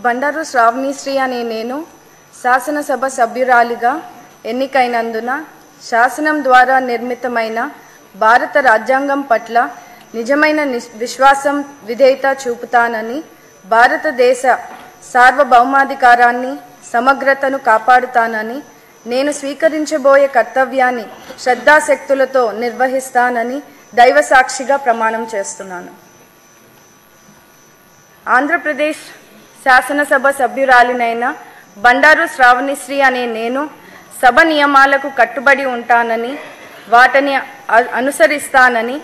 బండారు శ్రావణిశ్రీ అనే నేను శాసనసభ సభ్యురాలిగా ఎన్నికైనందున శాసనం ద్వారా నిర్మితమైన భారత రాజ్యాంగం పట్ల నిజమైన విశ్వాసం విధేయత చూపుతానని, భారతదేశ సార్వభౌమాధికారాన్ని సమగ్రతను కాపాడుతానని, నేను స్వీకరించబోయే కర్తవ్యాన్ని శ్రద్ధాశక్తులతో నిర్వహిస్తానని దైవ సాక్షిగా ప్రమాణం చేస్తున్నాను. ఆంధ్రప్రదేశ్ శాసనసభ సభ్యురాలినైన బండారు శ్రావణిశ్రీ అనే నేను సభ నియమాలకు కట్టుబడి ఉంటానని, వాటిని అనుసరిస్తానని,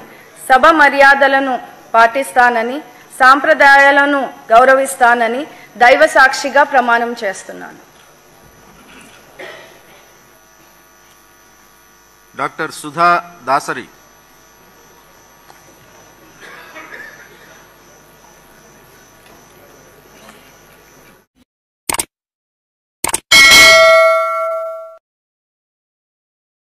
సభ మర్యాదలను పాటిస్తానని, సాంప్రదాయాలను గౌరవిస్తానని దైవ సాక్షిగా ప్రమాణం చేస్తున్నాను. డాక్టర్ సుధా దాసరి.